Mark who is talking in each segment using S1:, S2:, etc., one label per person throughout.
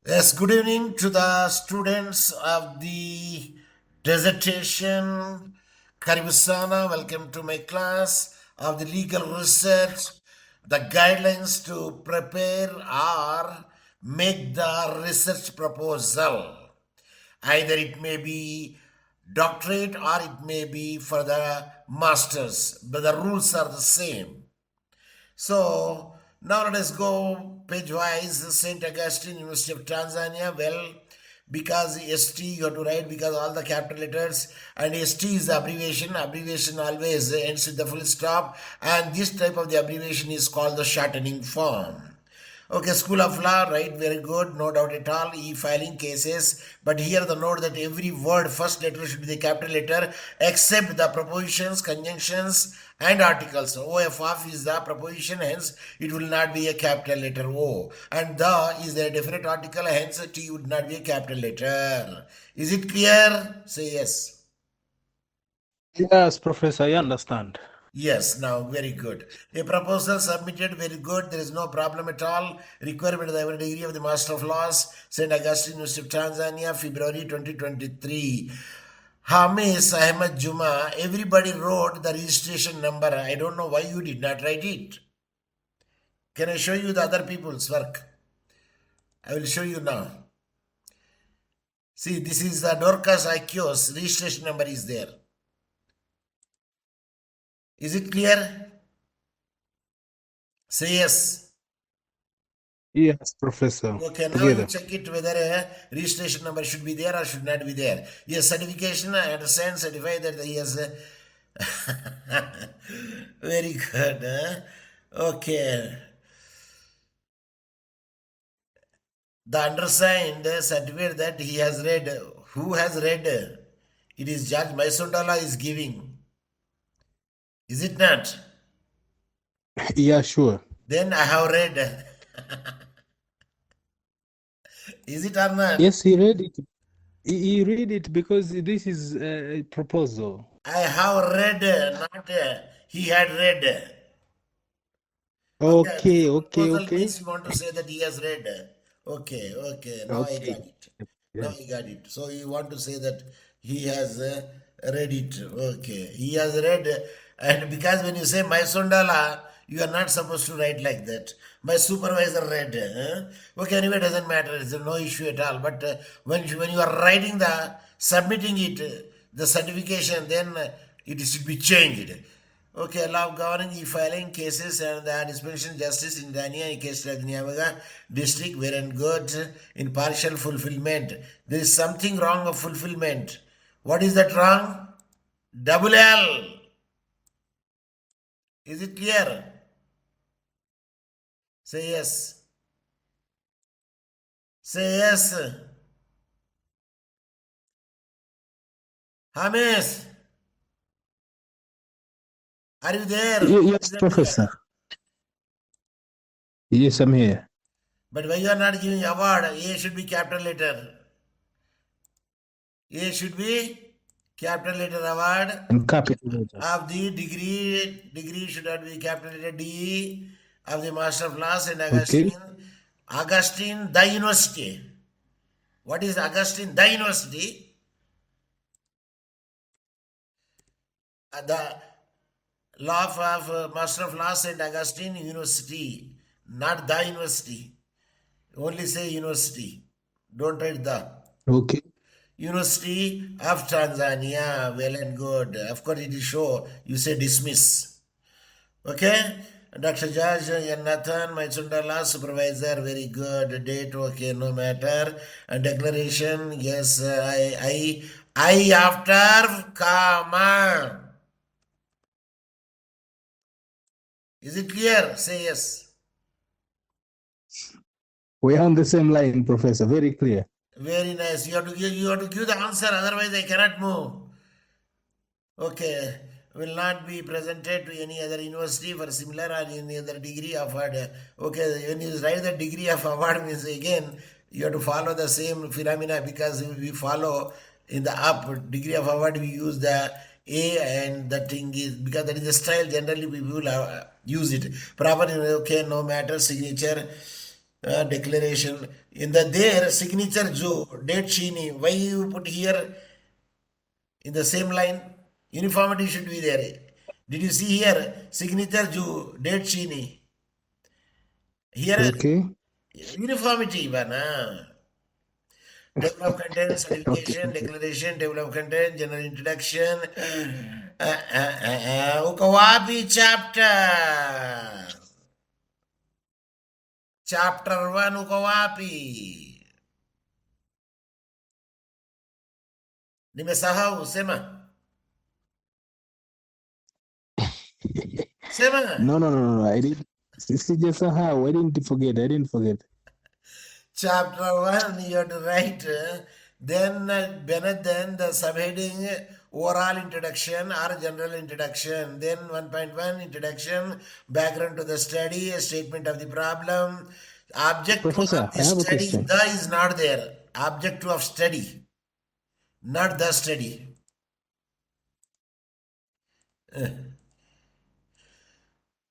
S1: Yes, good evening to the students of the dissertation. Karibusana, welcome to my class of the legal research. The guidelines to prepare or make the research proposal. Either it may be doctorate or it may be for the masters, but the rules are the same. So now let us go page wise. St. Augustine, University of Tanzania. Well, because ST you have to write because all the capital letters and ST is the abbreviation. Abbreviation always ends with the full stop, and this type of the abbreviation is called the shortening form. Okay, School of Law, right? Very good, no doubt at all. E-filing cases, but here the note that every word, first letter should be the capital letter, except the prepositions, conjunctions, and articles. OF is the preposition, hence it will not be a capital letter O. And the is a definite article, hence T would not be a capital letter. Is it clear? Say yes.
S2: Yes, Professor, I understand.
S1: Yes, now very good. A proposal submitted, very good. There is no problem at all. Requirement of the degree of the Master of Laws, St. Augustine University of Tanzania, February 2023. Hamis Ahmed Juma. Everybody wrote the registration number. I don't know why you did not write it. Can I show you the other people's work? I will show you now. See, this is the Dorcas IQ's registration number is there. Is it clear? Say yes.
S2: Yes, Professor.
S1: Okay, now you check it whether a registration number should be there or should not be there. Yes, certification, I understand, certify that he has a very good. Huh? Okay. The undersigned certificate that he has read. Who has read? It is Judge Maisundala is giving. Is it not?
S2: Yeah, sure.
S1: Then I have read. Is it or not?
S2: Yes, he read it. He read it because this is a proposal.
S1: I have read, not he had read.
S2: Okay.
S1: Means you want to say that he has read. Okay. Now I got it. Now I got it. So you want to say that he has read it. Okay. He has read, and because when you say my Sundala, you are not supposed to write like that. My supervisor read. Okay, anyway, doesn't matter. It's no issue at all. But when you are writing submitting it, the certification, then it should be changed. Okay, law governing e-filing cases and the dispensation justice in Dania case like Nyavaga district were and good in partial fulfillment. There is something wrong of fulfillment. What is that wrong? Double L. Is it clear? Say yes. Say yes. Hamis. Are you there?
S2: Yes, Professor. Yes, I'm here.
S1: But why you are not giving award? A should be capital letter. A should be capital letter award.
S2: And capital letter.
S1: Of the degree. Degree should not be capital letter D. Of the Master of Laws and Augustine. Okay. Augustine, the university. What is Augustine, the university? The law of Master of Laws and Augustine University, not the university. Only say university. Don't write the.
S2: Okay.
S1: University of Tanzania. Well and good. Of course, it is show. You say dismiss. Okay. Dr. George N. Nathan, Maitsundala, supervisor, very good. Date, okay, no matter. And declaration, yes, I after comma. Is it clear? Say yes.
S2: We are on the same line, Professor. Very clear.
S1: Very nice. You have to give the answer, otherwise I cannot move. Okay. Will not be presented to any other university for similar or any other degree of award. Okay, when you write the degree of award means again you have to follow the same phenomena because we follow in the up degree of award we use the A and the thing is because that is the style generally we will use it. Proper, okay, no matter signature. Declaration. In the there, signature Joe, date Chini. Why you put here in the same line? Uniformity should be there. Did you see here? Signature Joe, date Chini. Here,
S2: Okay.
S1: uniformity, bana. Table of contents,
S2: Okay.
S1: certification, declaration, table of contents, general introduction. Ukawapi chapter. Chapter 1, ukawapi. Nimesahau, sema. Sema.
S2: No, no, no, no, no. I didn't. Sijasahau. I didn't forget. I didn't forget.
S1: Chapter 1, you have to write. Then, then the subheading overall introduction or general introduction. Then 1.1 introduction, background to the study, a statement of the problem. Object of
S2: Professor,
S1: the
S2: I have a
S1: study,
S2: question.
S1: the is not there. Object of study, not the study.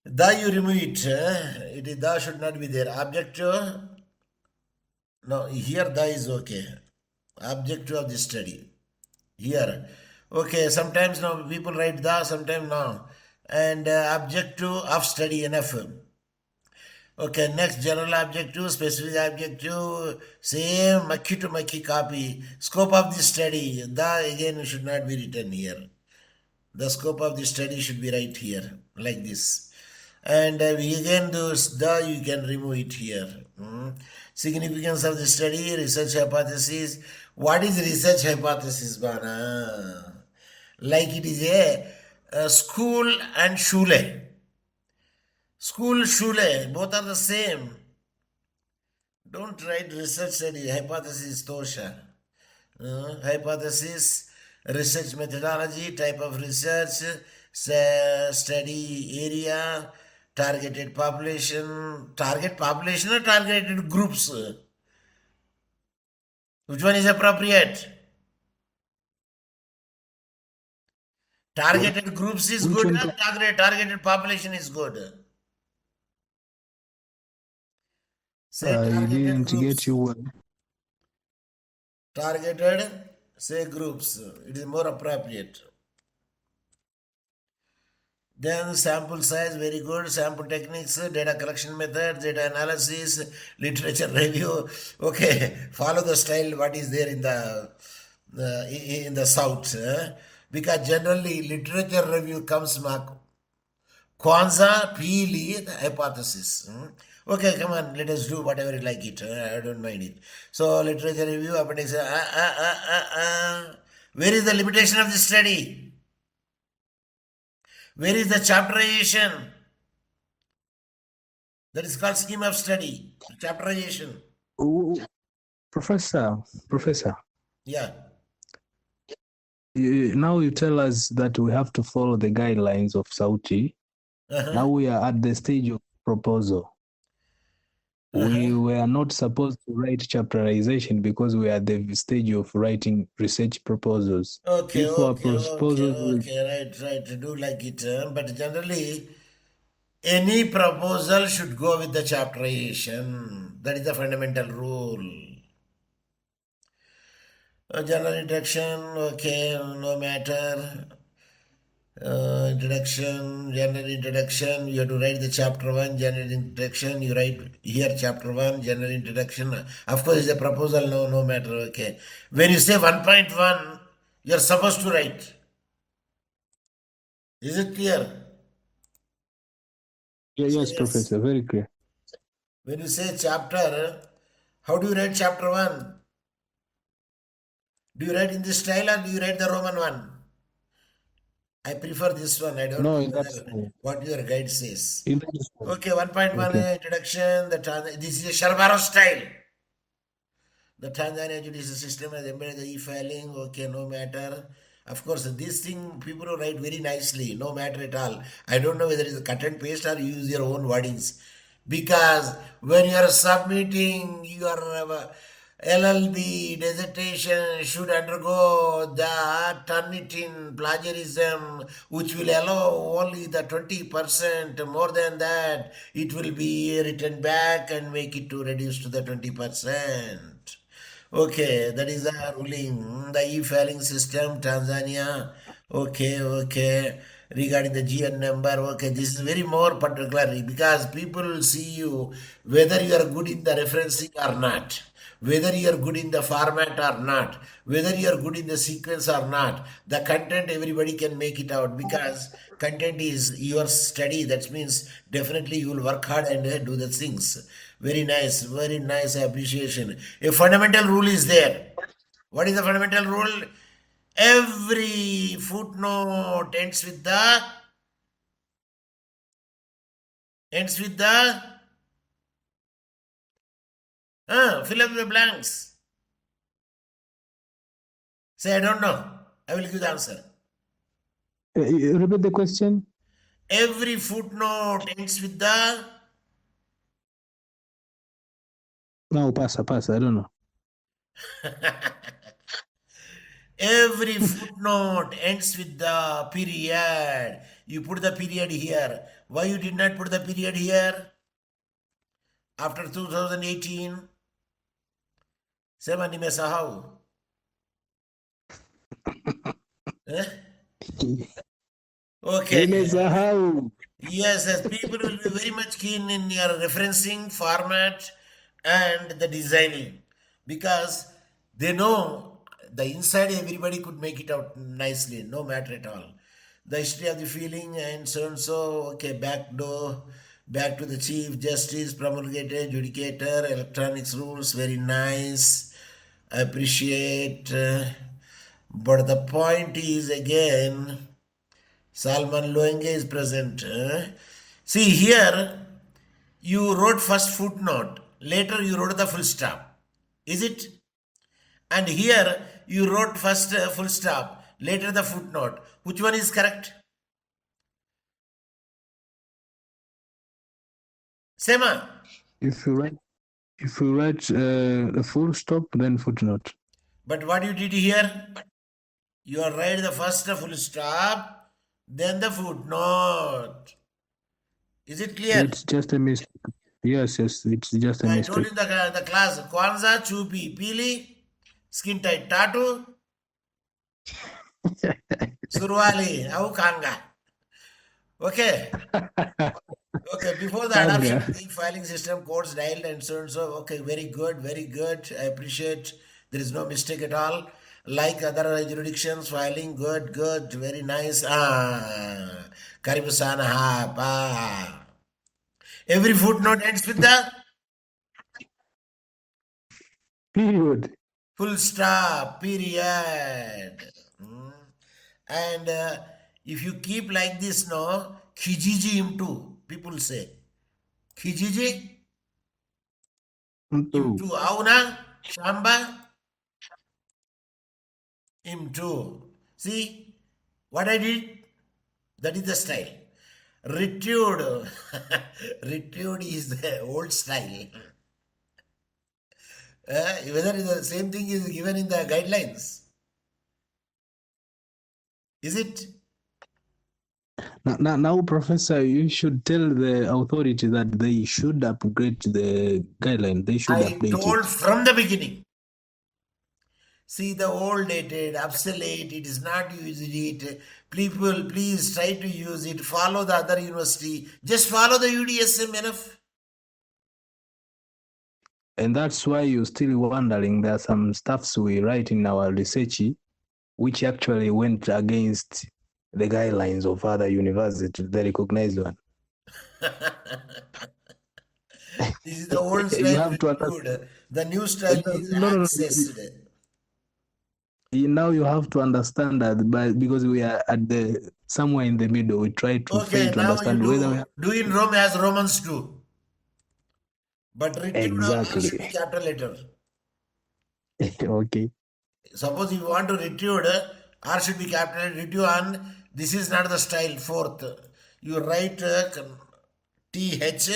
S1: The you remove it. It is the should not be there. Object to, no, here the is okay. Objective of the study. Here. Okay, sometimes now people write the, sometimes no. And objective of study enough. Okay, next general objective, specific objective, same Makhi to Makhi copy. Scope of the study. The again should not be written here. The scope of the study should be right here, like this. And we again do the, you can remove it here. Significance of the study, research hypothesis. What is research hypothesis, Bana? Like it is a school and shule. School, shule, both are the same. Don't write research study, hypothesis, tosha. Hypothesis, research methodology, type of research, study area, targeted population, target population or targeted groups. Which one is appropriate? Targeted groups is
S2: Which
S1: good
S2: one?
S1: and targeted population is good. Say
S2: I
S1: targeted
S2: didn't get
S1: groups.
S2: you well.
S1: Targeted, say groups. It is more appropriate. Then sample size, very good. Sample techniques, data collection methods, data analysis, literature review. Okay, follow the style what is there in the south. Because generally literature review comes mark Kwanzaa, Pili, the hypothesis. Okay, come on, let us do whatever you like it. I don't mind it. So literature review, appendix. Where is the limitation of the study? Where is the chapterization? That is called scheme of study. Chapterization.
S2: Ooh, Professor,
S1: Yeah.
S2: now you tell us that we have to follow the guidelines of Sauti. Now we are at the stage of proposal. We were not supposed to write chapterization because we are at the stage of writing research proposals.
S1: Okay,
S2: If our
S1: okay,
S2: proposals
S1: right. Do like it. But generally, any proposal should go with the chapterization. That is the fundamental rule. General introduction, okay, no matter. Introduction, general introduction, you have to write the chapter 1, general introduction, you write here chapter 1, general introduction. Of course, it's a proposal, no matter, okay. When you say 1.1, you're supposed to write. Is it clear?
S2: yes,
S1: Yes.
S2: Professor, very clear.
S1: When you say chapter, how do you write chapter 1? Do you write in this style or do you write the Roman one? I prefer this one. I don't
S2: No,
S1: know
S2: in that style.
S1: what your guide says.
S2: In that style.
S1: Okay, 1.1
S2: Okay.
S1: introduction. This is a Sharbaro style. The Tanzania judicial system has embedded the e-filing. Okay, no matter. Of course, this thing people write very nicely, no matter at all. I don't know whether it's a cut and paste or you use your own wordings. Because when you are submitting your LLB dissertation should undergo the Turnitin plagiarism, which will allow only the 20%. More than that, it will be written back and make it to reduce to the 20%. Okay, that is the ruling. The e-filing system, Tanzania. Okay, okay. Regarding the GN number, okay, this is very more particularly because people will see you whether you are good in the referencing or not, whether you are good in the format or not, whether you are good in the sequence or not. The content everybody can make it out because content is your study. That means definitely you will work hard and do the things. Very nice appreciation. A fundamental rule is there. What is the fundamental rule? Every footnote ends with the fill up the blanks. Say I don't know. I will give the answer.
S2: Repeat the question.
S1: Every footnote ends with the
S2: No, pass. I don't know.
S1: every footnote ends with the period. You put the period here. Why you did not put the period here? After 2018, sema nimesahau. Okay.
S2: Nimesahau.
S1: Yes, people will be very much keen in your referencing format and the designing because they know the inside everybody could make it out nicely, no matter at all. The history of the feeling and so and so, okay, back to the Chief Justice, promulgated, judicator, electronics rules, very nice. I appreciate. But the point is again, Salman Loenge is present. See here, you wrote first footnote, later you wrote the full stop. Is it? And here you wrote first full stop, later the footnote. Which one is correct? Sema.
S2: If you write a full stop, then footnote.
S1: But what you did here? You are write the first full stop, then the footnote. Is it clear?
S2: It's just a mistake. Yes, it's just a
S1: I told
S2: mistake.
S1: you in the class, Kwanzaa, Chupi, Pili, skin tight tattoo, Surwali, au Kanga. Okay. Okay, before the adoption of the filing system, codes dialed and so and so. Okay, very good, very good. I appreciate there is no mistake at all. Like other jurisdictions, filing, good, very nice. Karibu sana hapa. Every footnote ends with the
S2: Period.
S1: full stop, period. And if you keep like this, no, Kijiji imtu, people say. Kijiji imtu, auna, shamba, imtu. See what I did? That is the style. Ritude. Ritude is the old style. Whether the same thing is given in the guidelines. Is it?
S2: Now, Professor, you should tell the authority that they should upgrade the guideline. They should update it. I
S1: told from the beginning. See, the old dated, obsolete, it is not used it. People, please try to use it. Follow the other university. Just follow the UDSM enough.
S2: And that's why you're still wondering there are some stuffs we write in our research which actually went against the guidelines of other universities, the recognized one.
S1: This is the old style. You have to understand. The new style is accessed.
S2: Now you have to understand that, because we are at the somewhere in the middle. We try to to understand whether we have...
S1: do in Rome as Romans do. But written
S2: exactly.
S1: Should be capital letter.
S2: Okay.
S1: Suppose if you want to retrieve, R should be capital retrieve, and this is not the style. Fourth, you write TH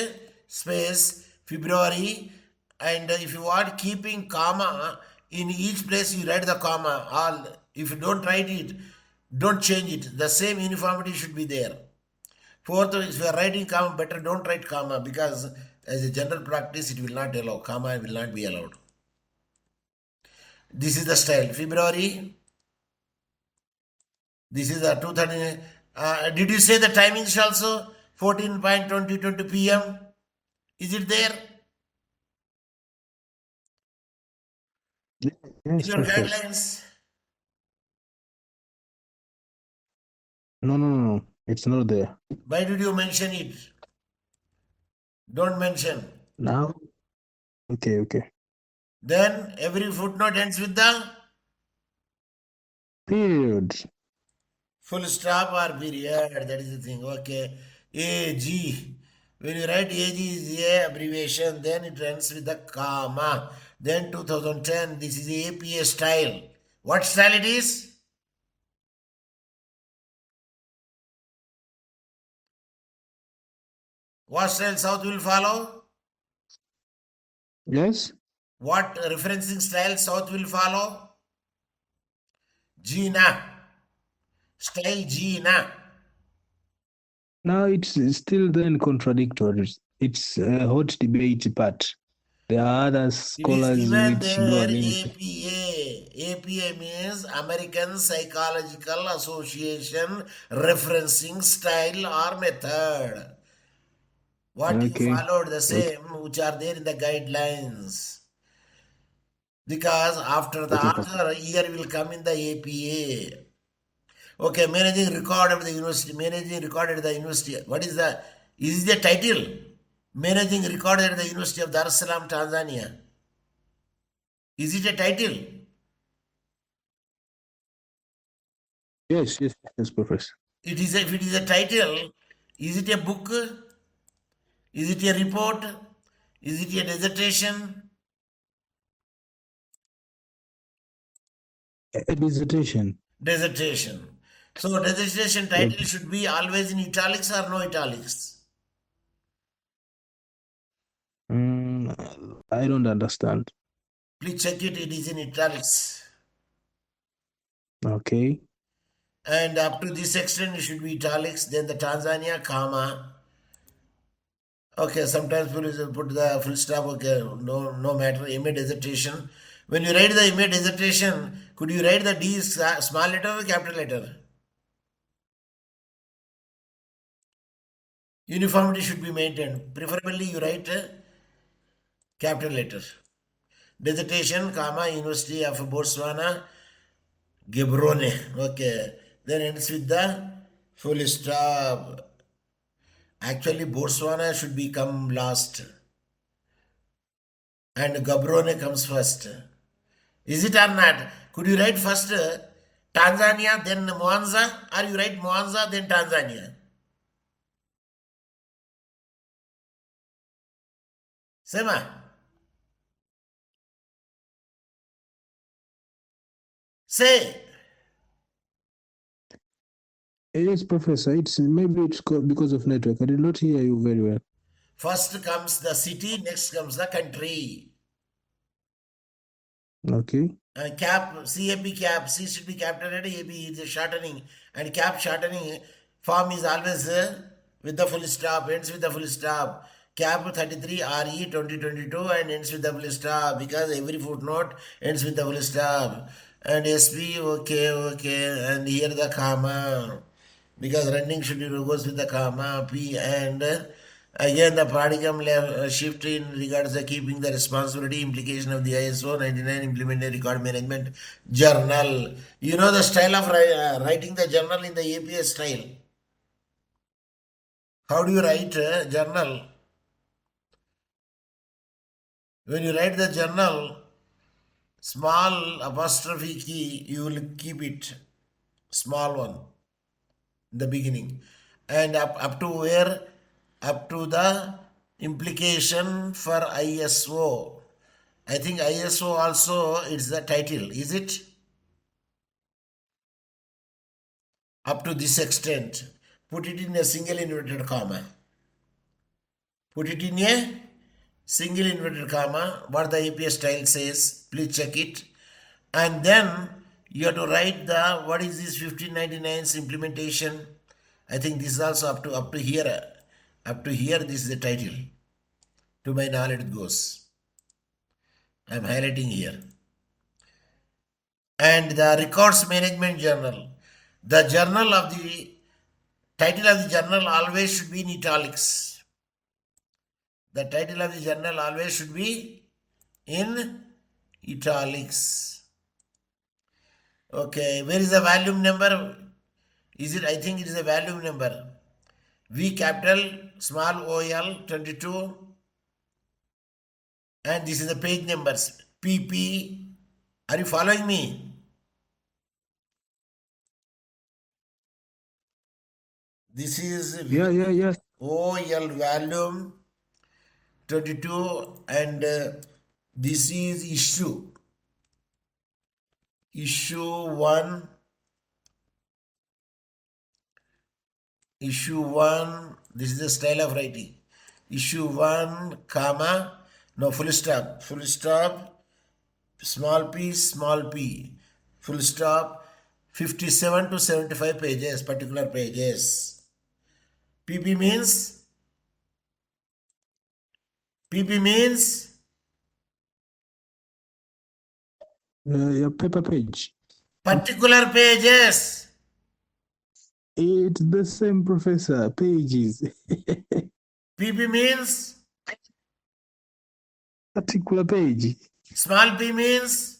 S1: space February And if you want keeping comma in each place, you write the comma. All if you don't write it, don't change it. The same uniformity should be there. Fourth, if you are writing comma, better don't write comma because as a general practice, it will not allow. Comma will not be allowed. This is the style. February. This is the 2000. Did you say the timings also? 14.20 p.m. Is it there in
S2: Yes,
S1: your
S2: Professor.
S1: guidelines?
S2: No. It's not there.
S1: Why did you mention it? Don't mention.
S2: Now, okay.
S1: Then every footnote ends with the
S2: Period.
S1: full stop or period. That is the thing. Okay. AG. When you write AG is A abbreviation, then it ends with the comma. Then 2010, this is the APA style. What style it is? What style South will follow?
S2: Yes.
S1: What referencing style South will follow? Gina. Style Gina.
S2: Now it's still then contradictory. It's a hot debate part. There are other
S1: It is
S2: scholars
S1: given
S2: which go
S1: there
S2: against it.
S1: APA. APA means American Psychological Association referencing style or method. What you
S2: Okay.
S1: followed the
S2: Okay.
S1: same which are there in the guidelines. Because after the
S2: Okay.
S1: author, here will come in the APA. Okay, managing record of the university. Managing record at the university. What is the? Is the title? Managing record at the University of Dar es Salaam, Tanzania. Is it a title?
S2: Yes, Professor.
S1: It is. If it is a title, is it a book? Is it a report? Is it a dissertation?
S2: A dissertation.
S1: Dissertation. So dissertation title
S2: Okay.
S1: should be always in italics or no italics.
S2: I don't understand.
S1: Please check it. It is in italics.
S2: Okay.
S1: And up to this extent, it should be italics. Then the Tanzania, comma. Okay, sometimes people put the full stop. Okay, no matter. MA dissertation. When you write the MA dissertation, could you write the D small letter or capital letter? Uniformity should be maintained. Preferably, you write capital letter. Dissertation, comma, University of Botswana, Gaborone. Okay. Then ends with the full stop. Actually, Botswana should become last. And Gaborone comes first. Is it or not? Could you write first Tanzania, then Mwanza? Or you write Mwanza, then Tanzania? Sema. Say.
S2: Yes, Professor. Because of network. I did not hear you very well.
S1: First comes the city, next comes the country.
S2: Okay.
S1: CAP, C should be capital letter, AB is a shortening, and cap shortening form is always with the full stop, ends with the full stop. Cap 33 RE 2022 and ends with the full stop because every footnote ends with the full stop. And SP, okay, and here the comma because running should be goes with the comma P and again the paradigm shift in regards to keeping the responsibility implication of the ISO 99 implemented record management journal. You know the style of writing the journal in the APA style. How do you write a journal? When you write the journal, small apostrophe key, you will keep it small one in the beginning and up to where up to the implication for ISO. I think ISO also is the title, is it? Up to this extent, put it in a single inverted comma. Put it in a single inverted comma, what the APA style says, please check it. And then you have to write the, what is this 1599's implementation? I think this is also up to here. Up to here, this is the title. To my knowledge it goes. I am highlighting here. And the Records Management Journal. The journal of the title of the journal always should be in italics. The title of the journal always should be in italics. Okay, where is the volume number? Is it? I think it is a volume number. V capital, small OL 22. And this is the page numbers. PP. Are you following me? This is
S2: Yeah.
S1: OL volume 22 and this is issue. Issue 1. Issue 1. This is the style of writing. Issue 1, comma. No, full stop. Full stop. Small p, full stop, 57 to 75 pages, particular pages. PP means
S2: Your paper page.
S1: particular pages.
S2: It's the same, Professor. Pages.
S1: PP means
S2: Particular page.
S1: small p means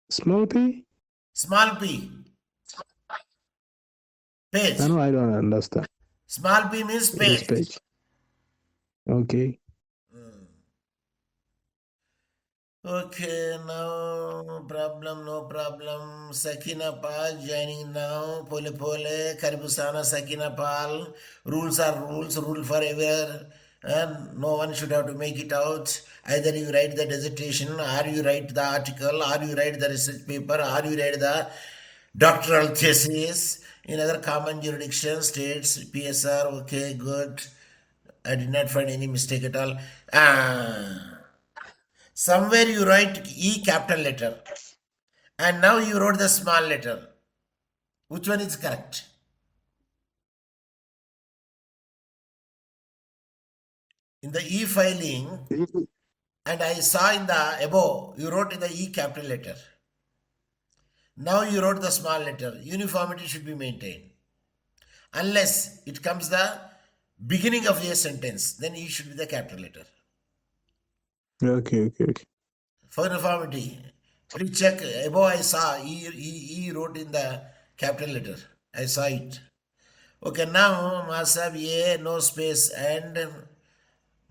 S2: Small p?
S1: small p. Page.
S2: No, I don't understand.
S1: Small p means
S2: Yes,
S1: page.
S2: page. Okay.
S1: Okay, no problem. Sakina Pal joining now. Pole, Karibusana, Sakina Pal. Rules are rules, rule forever. And no one should have to make it out. Either you write the dissertation, or you write the article, or you write the research paper, or you write the doctoral thesis. In other common jurisdiction, states, PSR, okay, good. I did not find any mistake at all. Somewhere you write E capital letter and now you wrote the small letter. Which one is correct? In the E filing, and I saw in the above, you wrote in the E capital letter. Now you wrote the small letter. Uniformity should be maintained. Unless it comes the beginning of a sentence, then E should be the capital letter.
S2: Okay.
S1: For uniformity, please check. Above I saw E wrote in the capital letter. I saw it. Okay, now Masab A, no space, and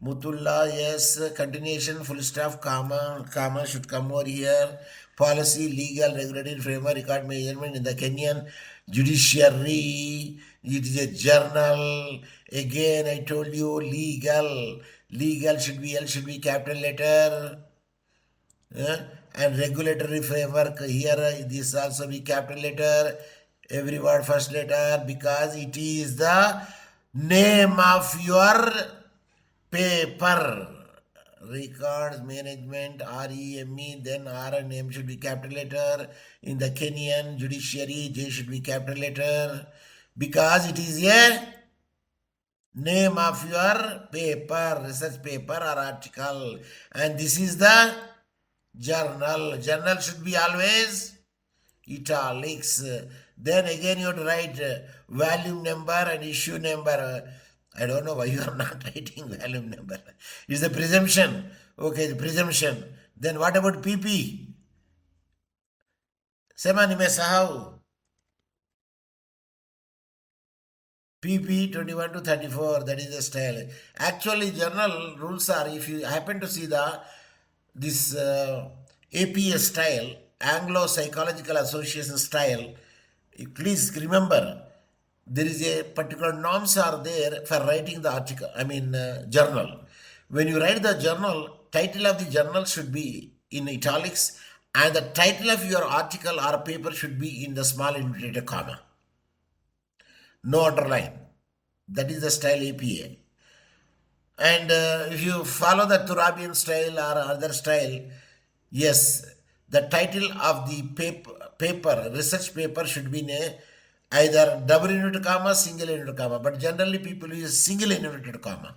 S1: Mutullah, yes, continuation, full stop, comma should come over here. Policy, legal, regulatory framework, record measurement in the Kenyan judiciary. It is a journal. Again, I told you legal. Legal should be capital letter. And regulatory framework here, this also be capital letter. Every word first letter, because it is the name of your paper. Records management, REME, then R name should be capital letter. In the Kenyan judiciary, J should be capital letter, because it is a name of your paper, research paper or article. And this is the journal. Journal should be always italics. Then again you have to write volume number and issue number. I don't know why you are not writing volume number. It's the presumption. Okay, the presumption. Then what about PP? Sema nimesahau. PP 21 to 34, that is the style. Actually, journal rules are, if you happen to see this APA style, Anglo Psychological Association style, please remember, there is a particular norms are there for writing the article, journal. When you write the journal, title of the journal should be in italics, and the title of your article or paper should be in the small inverted comma. No underline. That is the style APA. And if you follow the Turabian style or other style, yes, the title of the paper, research paper should be either double inverted comma, single inverted comma. But generally people use single inverted comma.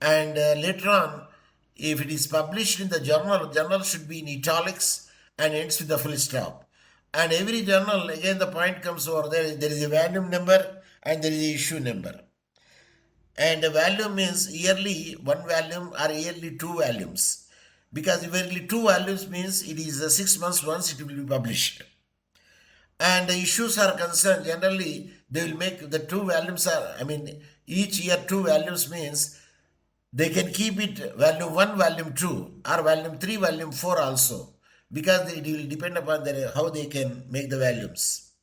S1: And later on, if it is published in the journal should be in italics and ends with the full stop. And every journal, again the point comes over there, there is a volume number and there is a issue number. And a volume means yearly one volume or yearly two volumes. Because yearly two volumes means it is 6 months once it will be published. And the issues are concerned, generally they will make the two volumes are, each year two volumes means they can keep it volume 1, volume 2 or volume 3, volume 4 also, because it will depend upon how they can make the volumes.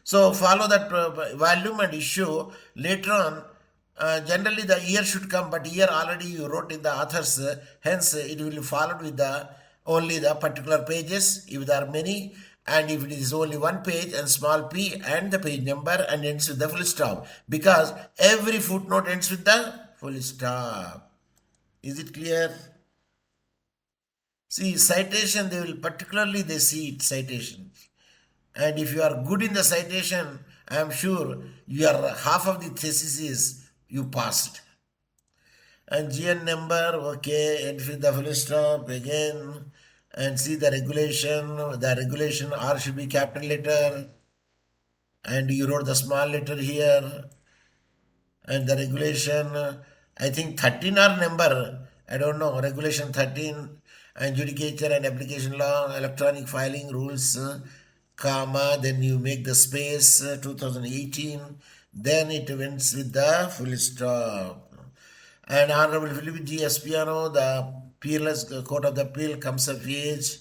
S1: So follow that volume and issue. Later on, generally the year should come, but year already you wrote in the authors, hence it will be followed with only the particular pages if there are many, and if it is only one page and small p and the page number and ends with the full stop, because every footnote ends with the full stop. Is it clear? See, citation, they will particularly they see it, citation. And if you are good in the citation, I am sure your half of the thesis is you passed. And GN number, okay, and with the full stop again, and see the regulation R should be capital letter, and you wrote the small letter here, and the regulation, I think 13 or number, I don't know, regulation 13, and judicature and application law, electronic filing rules, comma, then you make the space, 2018, then it ends with the full stop. And Honorable Philip G. Espiano, the peerless Court of the Appeal comes of age,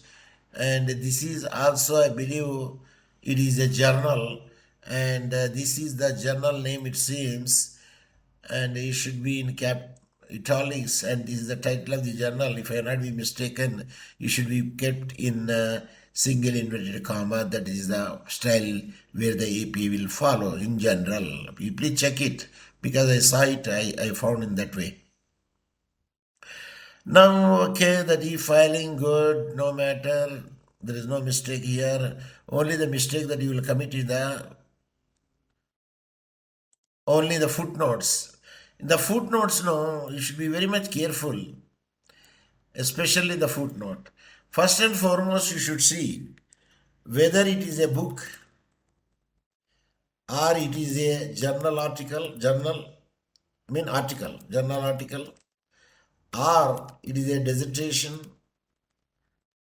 S1: and this is also, I believe, it is a journal, and this is the journal name it seems, and it should be in italics, and this is the title of the journal. If I am not be mistaken, it should be kept in single inverted comma. That is the style where the AP will follow in general. You please check it, because I saw it, I found in that way. Now, okay, the e-filing, good, no matter, there is no mistake here. Only the mistake that you will commit is only the footnotes. In the footnotes, no, you should be very much careful, especially the footnote. First and foremost, you should see whether it is a book or it is a journal article, journal article, or it is a dissertation,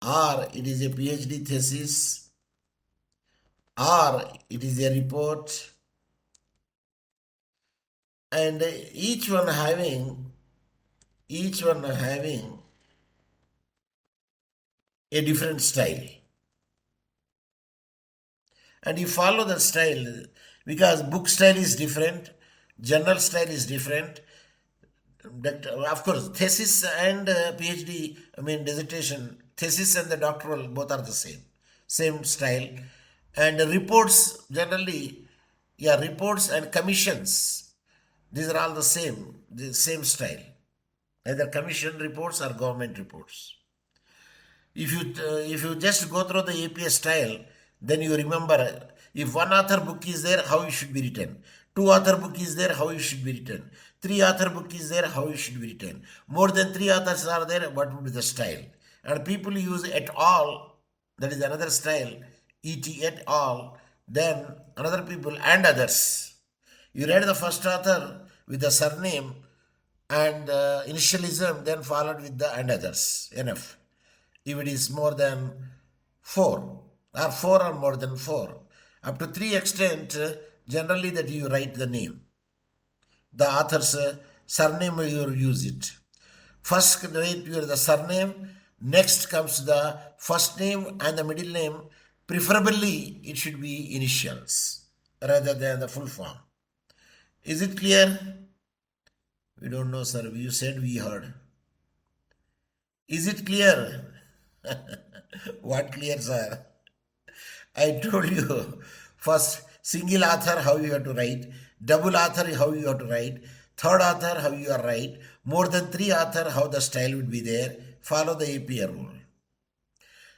S1: or it is a PhD thesis, or it is a report, and each one having a different style. And you follow the style, because book style is different, journal style is different. Of course, thesis and PhD, dissertation, thesis and the doctoral, both are the same style. And reports, generally, reports and commissions, these are all the same style. Either commission reports or government reports. If you just go through the APS style, then you remember, if one author book is there, how it should be written. Two author book is there, how it should be written. Three author book is there, how it should be written. More than three authors are there, what would be the style? And people use et al, that is another style, et al, then another people and others. You read the first author with the surname and initialism, then followed with the and others, enough. If it is more than 4, or 4 or more than 4, up to 3 extent, generally that you write the name. The author's surname, you use it. First write the surname, next comes the first name and the middle name. Preferably, it should be initials rather than the full form. Is it clear? We don't know, sir. You said we heard. Is it clear? What clear, sir? I told you, first single author how you have to write, double author how you have to write, third author how you are write, More than 3 author, how the style would be there. Follow the APR rule.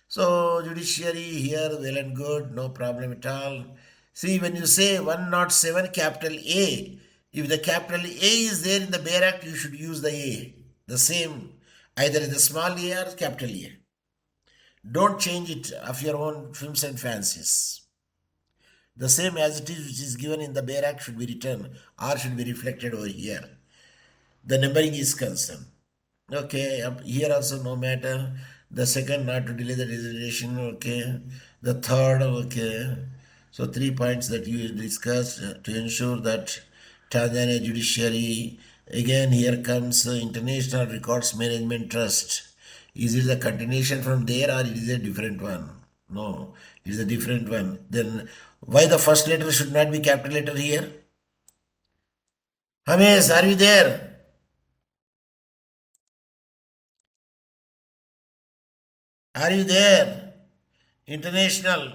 S1: So judiciary here, well and good, no problem at all. See, when you say 107 capital A, if the capital A is there in the Bare Act, you should use the A. The same, either the small a or capital A. Don't change it of your own whims and fancies. The same as it is which is given in the Bare Act should be written or should be reflected over here. The numbering is concerned. Okay, here also no matter. The second, not to delay the desideration. Okay. The third, okay. So 3 points that you discussed to ensure that Tanzania judiciary. Again, here comes International Records Management Trust. Is it a continuation from there or it is a different one? No, it is a different one. Then why the first letter should not be capital letter here? Hamis, are you there? Are you there? International.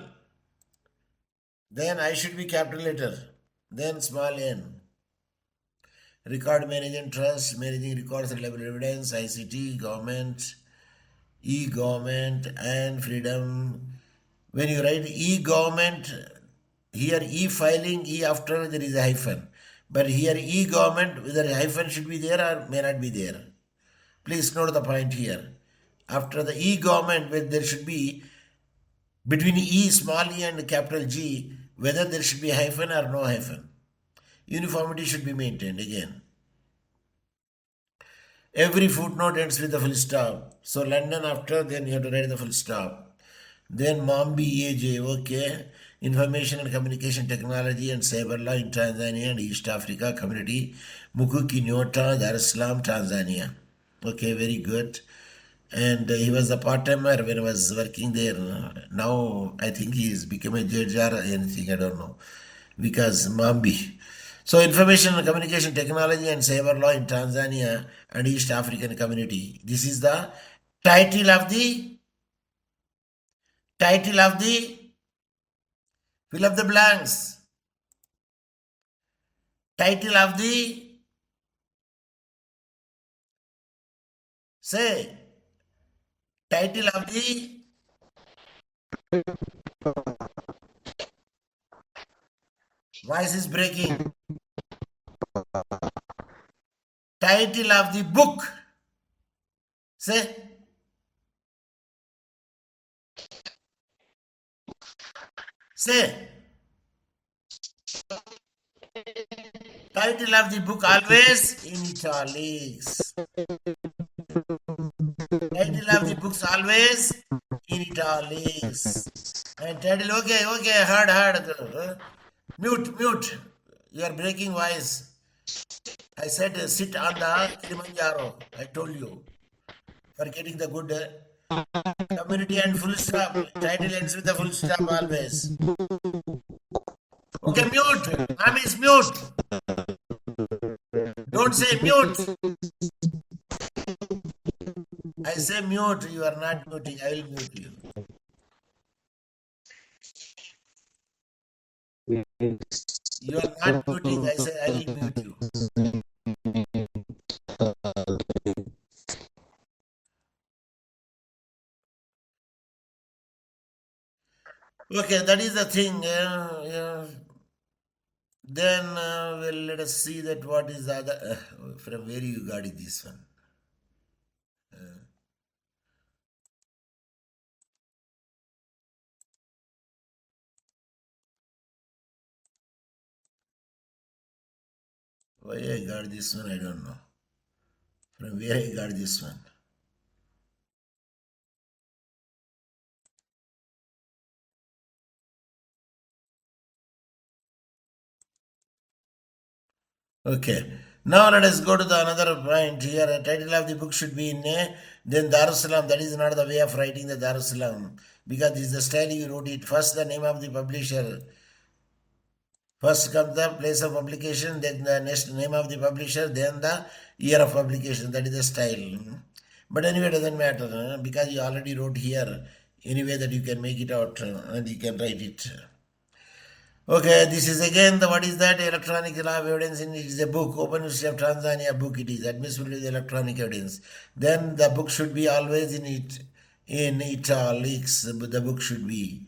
S1: Then I should be capital letter. Then small n. Record management trust, managing records, reliable evidence, ICT, government, e-government and freedom. When you write e-government, here e-filing, e after there is a hyphen. But here e-government, whether a hyphen should be there or may not be there. Please note the point here. After the e-government, where there should be between E, small e and capital G, whether there should be hyphen or no hyphen. Uniformity should be maintained again. Every footnote ends with a full stop. So London after, then you have to write the full stop. Then Mambi EAJ, okay. Information and Communication Technology and Cyber Law in Tanzania and East Africa Community, Mukuki Nyota, Dar es Salaam, Tanzania. Okay, very good. And he was a part-timer when I was working there. Now I think he's become a judge or anything, I don't know. Because Mambi. So Information and Communication Technology and Cyber Law in Tanzania and East African Community. This is the title of the fill up the blanks. Title of the say title of the voice is breaking. Title of the book. Say title of the book always in italics. Title of the books always in italics. And title, okay, heard. Mute. You are breaking voice. I said sit on the Kilimanjaro. I told you. For getting the good community and full stop. Title ends with the full stop always. Okay, mute. Hamis, mute. Don't say mute. I say mute. You are not muting. I will mute you. You are not muting. I say I will mute you. Okay, that is the thing. Then, well, let us see that what is the other. From where you got it, this one? Why I got this one, I don't know. From where I got this one? Okay. Now let us go to the another point here. The title of the book should be in A. Then Darussalam. That is not the way of writing the Darussalam. Because this is the style you wrote it. First the name of the publisher. First comes the place of publication, then the next name of the publisher, then the year of publication. That is the style. But anyway, it doesn't matter because you already wrote here. Anyway, that you can make it out and you can write it. Okay, this is again the what is that electronic law of evidence in it is a book, Open University of Tanzania book. It is admissible with electronic evidence. Then the book should be always in italics. The book should be,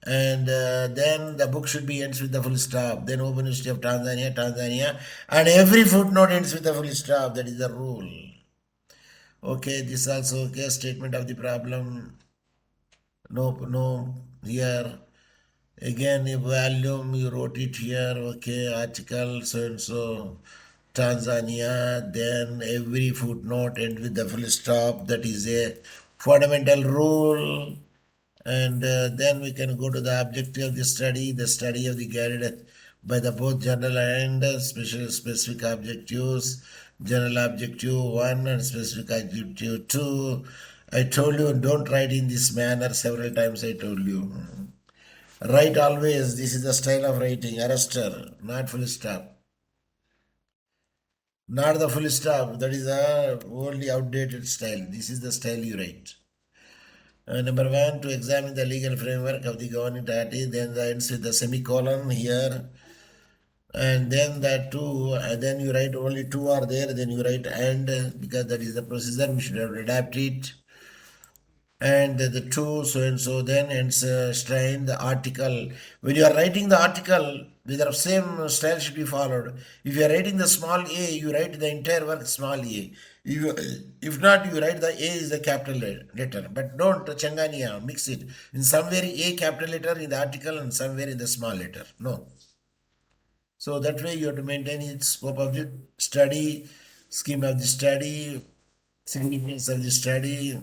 S1: and then the book should be ends with the full stop. Then Open University of Tanzania, Tanzania, and every footnote ends with the full stop. That is the rule. Okay, this also okay statement of the problem. No, no, here. Again, a volume, you wrote it here, okay, article, so and so, Tanzania, then every footnote end with the full stop. That is a fundamental rule. And then we can go to the objective of the study of the guided by the both general and specific objectives, general objective 1 and specific objective 2. I told you don't write in this manner several times. I told you. Write always, this is the style of writing, arrester, not full stop. Not the full stop, that is a only outdated style. This is the style you write. Number 1, to examine the legal framework of the governing authority, then the ends with the semicolon here. And then that 2, and then you write only 2 are there, then you write and, because that is the procedure, we should have adapt it. And the 2 so and so then ends strain the article. When you are writing the article, the same style should be followed. If you are writing the small a, you write the entire word small a. If not, you write the a is the capital letter. But don't changania, mix it. In somewhere a capital letter in the article and somewhere in the small letter. No. So that way you have to maintain its scope of the study, scheme of the study, significance of the study.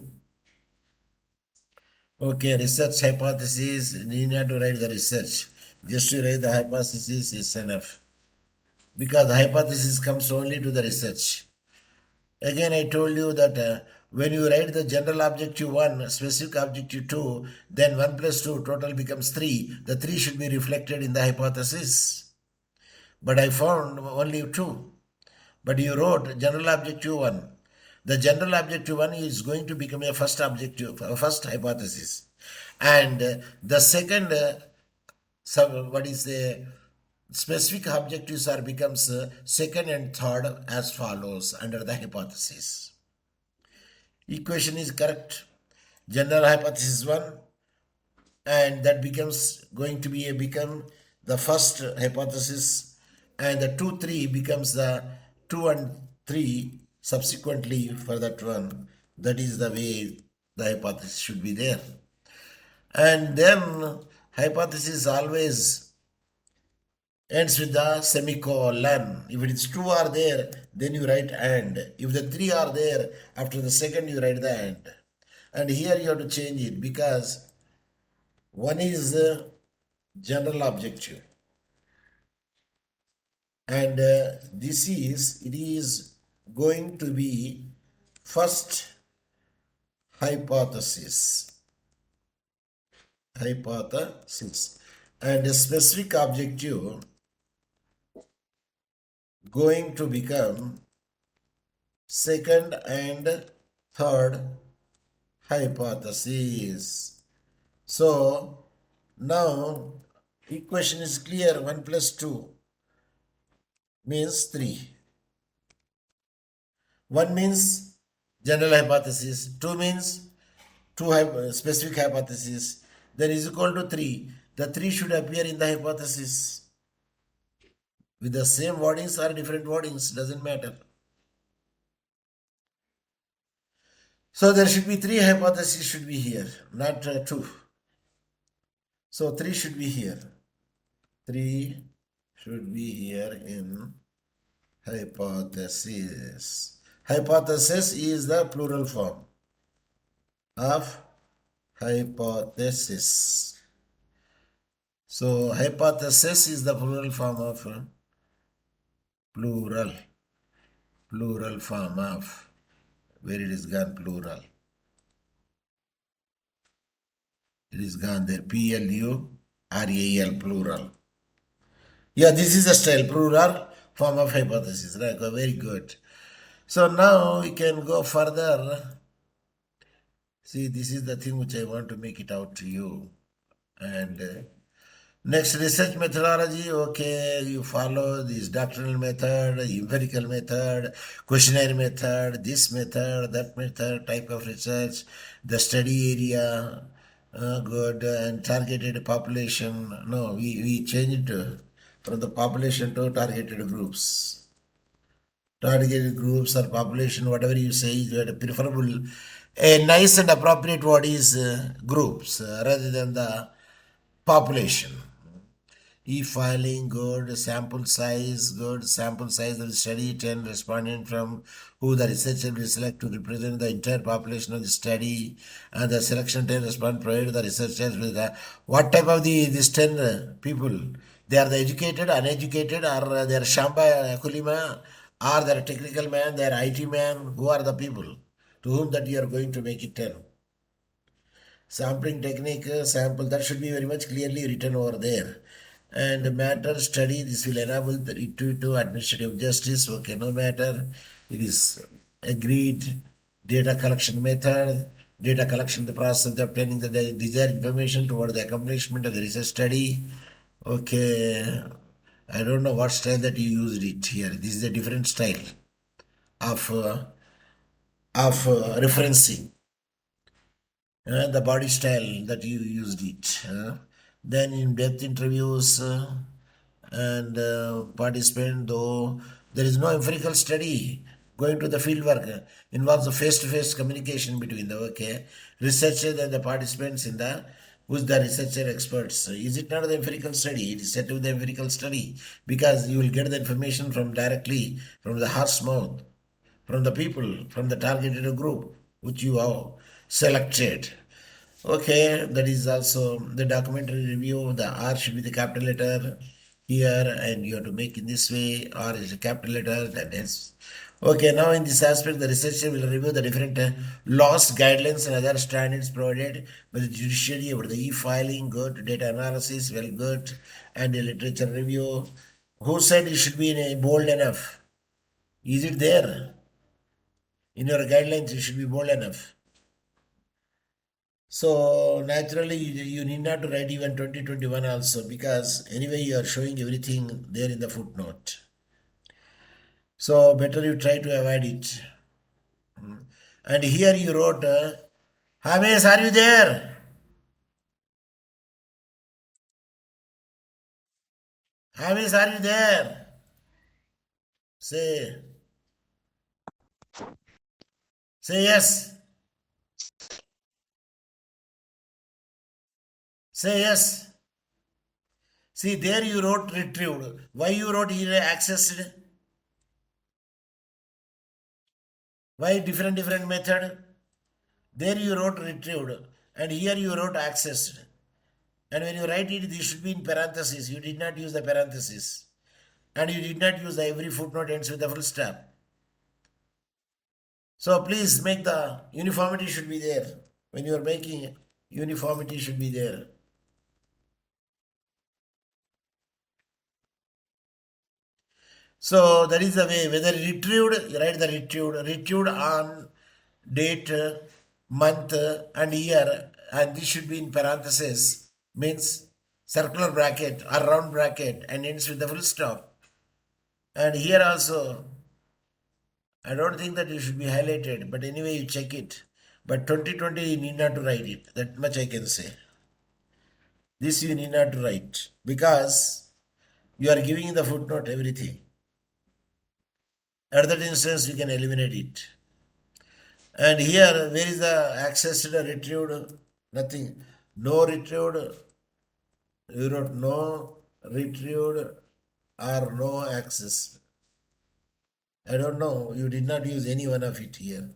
S1: Okay, research hypothesis, you need not to write the research. Just to write the hypothesis is enough. Because the hypothesis comes only to the research. Again, I told you that when you write the general objective 1, specific objective 2, then 1 plus 2, total becomes 3. The 3 should be reflected in the hypothesis. But I found only 2. But you wrote general objective 1. The general objective 1 is going to become a first objective, a first hypothesis. And the second, what is the specific objectives are becomes second and third as follows under the hypothesis. Equation is correct. General hypothesis 1, and that becomes going to become the first hypothesis, and the 2, 3 becomes the 2 and 3 subsequently for that one. That is the way the hypothesis should be there. And then hypothesis always ends with the semicolon. If it is 2 are there, then you write and. If the 3 are there, after the second you write the and. And here you have to change it because 1 is the general objective. And it is going to be first hypothesis. And a specific objective going to become second and third hypothesis. So now equation is clear. 1 plus 2 means 3. 1 means general hypothesis, 2 means specific hypothesis, then is equal to 3. The 3 should appear in the hypothesis with the same wordings or different wordings, doesn't matter. So there should be 3 hypotheses should be here, not 2. So 3 should be here. 3 should be here in hypothesis. Hypothesis is the plural form of hypothesis. So hypothesis is the plural form of plural form of, where it is gone, plural. It is gone there, plural, plural. Yeah, this is the style, plural form of hypothesis. Right? Very good. So now we can go further. See, this is the thing which I want to make it out to you. And Next, research methodology. Okay, you follow this doctrinal method, empirical method, questionnaire method, this method, that method, type of research, the study area, good, and targeted population. No, we changed from the population to targeted groups. Targeted groups or population, whatever you say, is preferable. A nice and appropriate word is groups rather than the population. E-filing, good. Sample size of the study, 10 respondent from who the researcher will select to represent the entire population of the study, and the selection 10 respondent provided the researchers with what type of these 10 people? They are the educated, uneducated, or they are Shamba Kulima, or they are technical man, they are IT man. Who are the people to whom that you are going to make it 10? Sampling technique, sample, that should be very much clearly written over there. And matter study, this will enable the intuitive administrative justice. Okay, no matter, it is agreed. Data collection method, data collection, the process of obtaining the desired information toward the accomplishment of the research study. Okay, I don't know what style that you used it here. This is a different style of referencing. The body style that you used it. Then in depth interviews and participant, though there is no empirical study, going to the field work involves a face-to-face communication between the researcher and the participants in the who's the researcher experts. Is it not the empirical study? It is said to be the empirical study because you will get the information from directly from the horse mouth, from the people, from the targeted group which you have selected. Okay, that is also the documentary review. The R should be the capital letter here, and you have to make in this way. R is a capital letter. That is okay. Now, in this aspect, the researcher will review the different laws, guidelines, and other standards provided by the judiciary about the e-filing. Good data analysis, well, good, and a literature review. Who said it should be in a bold enough? Is it there in your guidelines? It should be bold enough. So naturally, you need not to write even 2021 also because anyway you are showing everything there in the footnote. So better you try to avoid it. And here you wrote, Hamis, are you there? Hamis, are you there? Say, say yes. Say yes. See, there you wrote retrieved. Why you wrote here accessed? Why different method? There you wrote retrieved. And here you wrote accessed. And when you write it, this should be in parentheses. You did not use the parentheses. And you did not use the every footnote ends with a full stop. So please make the uniformity should be there. When you are making uniformity should be there. So that is the way. Whether retrieved, you write the retrieved on date, month, and year, and this should be in parentheses, means circular bracket or round bracket, and ends with the full stop. And here also, I don't think that you should be highlighted, but anyway, you check it. But 2020, you need not to write it. That much I can say. This you need not to write because you are giving in the footnote everything. At that instance, you can eliminate it. And here, where is the accessed or retrieved? Nothing. No retrieved. You wrote no retrieved or no access. I don't know. You did not use any one of it here.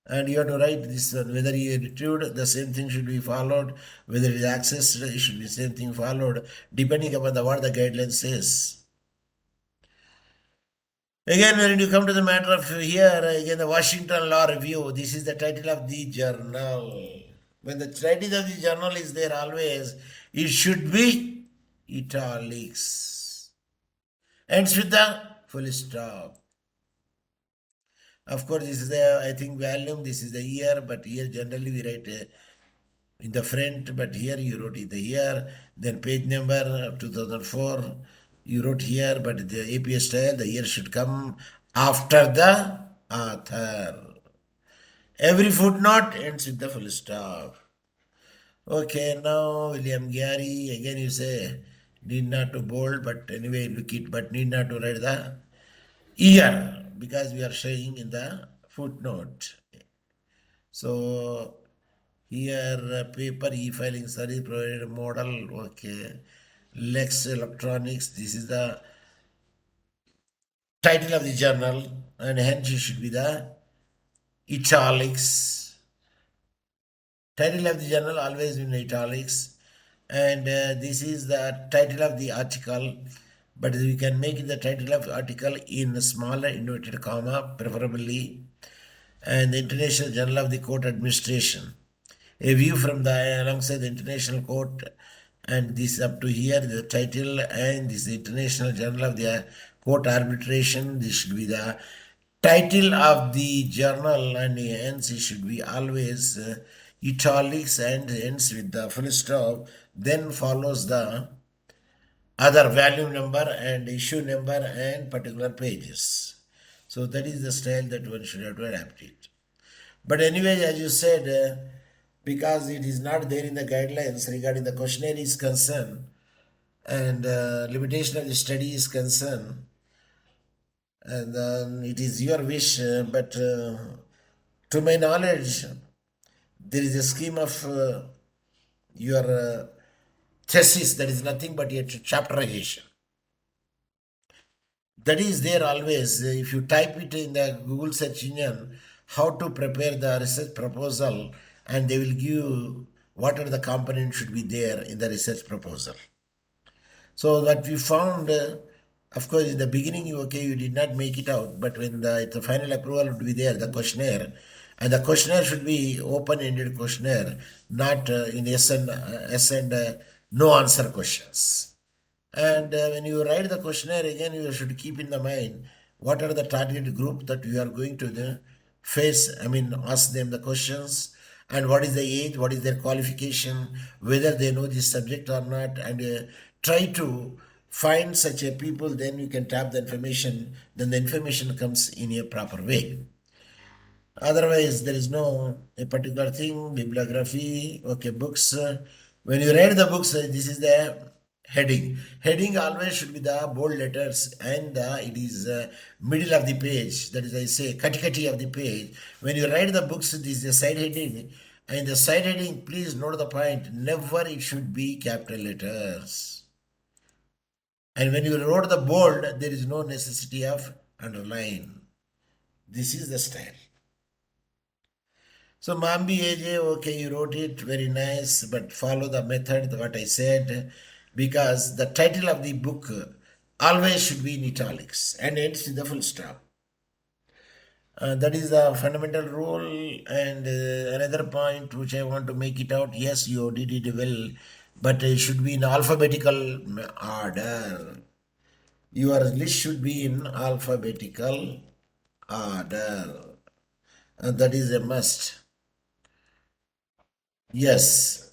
S1: And you have to write this one. Whether you retrieved, the same thing should be followed. Whether it is accessed, it should be same thing followed, depending upon what the guideline says. Again, when you come to the matter of here, again, the Washington Law Review, this is the title of the journal. When the title of the journal is there always, it should be italics. Ends with the full stop. Of course, this is the, I think, volume, this is the year, but here generally we write in the front, but here you wrote it here. Then page number of 2004, you wrote here, but the APA style, the year should come after the author. Every footnote ends with the full stop. Okay, now William Gary, again you say, need not to bold, but anyway, look it, but need not to write the year, because we are showing in the footnote. So, here paper e-filing service provided model, okay. Lex Electronics, this is the title of the journal, and hence it should be the italics. Title of the journal always in italics, and this is the title of the article, but we can make the title of the article in a smaller inverted comma, preferably, and the International Journal of the Court Administration. A view from the alongside the International Court, and this up to here the title, and this is the International Journal of the Court Arbitration. This should be the title of the journal, and hence it should be always italics and ends with the full stop. Then follows the other volume number and issue number and particular pages. So that is the style that one should have to adapt it. But anyway, as you said, because it is not there in the guidelines regarding the questionnaire is concerned and limitation of the study is concerned, and it is your wish, but to my knowledge, there is a scheme of your thesis that is nothing but a chapterization. That is there always. If you type it in the Google search engine, how to prepare the research proposal, and they will give you what are the components should be there in the research proposal. So that we found, of course, in the beginning, you did not make it out, but when the final approval would be there, the questionnaire, and the questionnaire should be open-ended questionnaire, not in yes and no answer questions. And when you write the questionnaire, again, you should keep in the mind what are the target group that you are going to ask them the questions, and what is the age, what is their qualification, whether they know this subject or not, and try to find such a people, then you can tap the information, then the information comes in a proper way. Otherwise, there is no a particular thing, bibliography, okay, books. When you read the books, this is the heading. Heading always should be the bold letters, and it is middle of the page. That is, I say, cutty of the page. When you write the books, this is the side heading. And the side heading, please note the point, never it should be capital letters. And when you wrote the bold, there is no necessity of underline. This is the style. So Mambi AJ, okay, you wrote it, very nice, but follow the method, what I said, because the title of the book always should be in italics and ends with the full stop. That is the fundamental rule. And another point which I want to make it out, yes, you did it well, but it should be in alphabetical order. Your list should be in alphabetical order. And that is a must. Yes.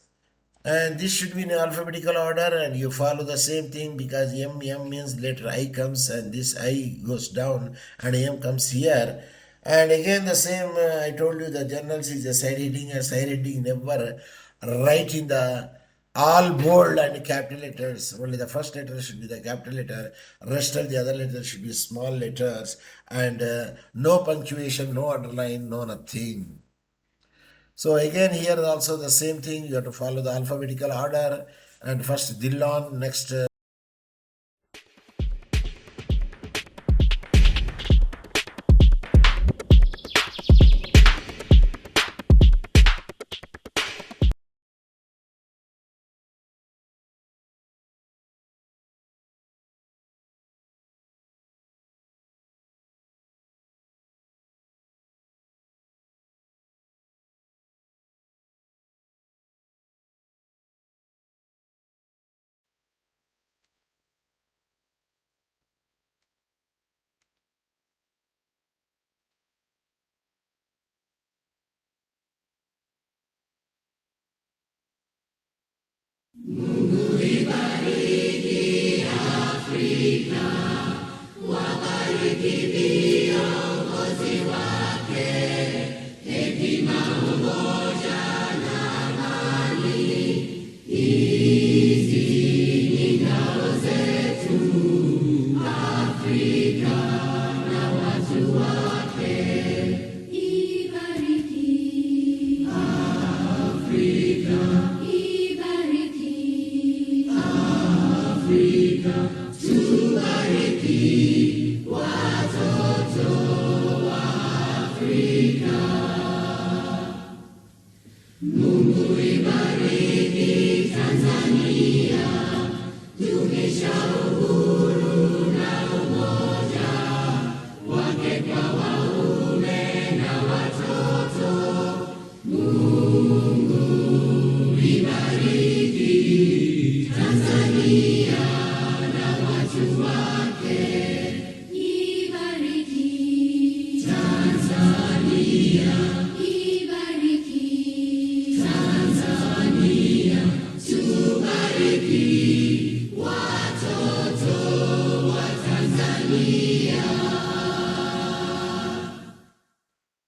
S1: And this should be in alphabetical order, and you follow the same thing, because M means letter I comes, and this I goes down and M comes here. And again the same, I told you the journals is a side heading, and side heading never write in the all bold and capital letters. Only the first letter should be the capital letter, rest of the other letters should be small letters, and no punctuation, no underline, no nothing. So again here also the same thing, you have to follow the alphabetical order, and first Dillon, next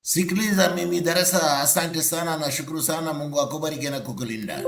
S1: Sikiliza mimi darasa, asante sana na shukuru sana, Mungu akubariki na kukulinda.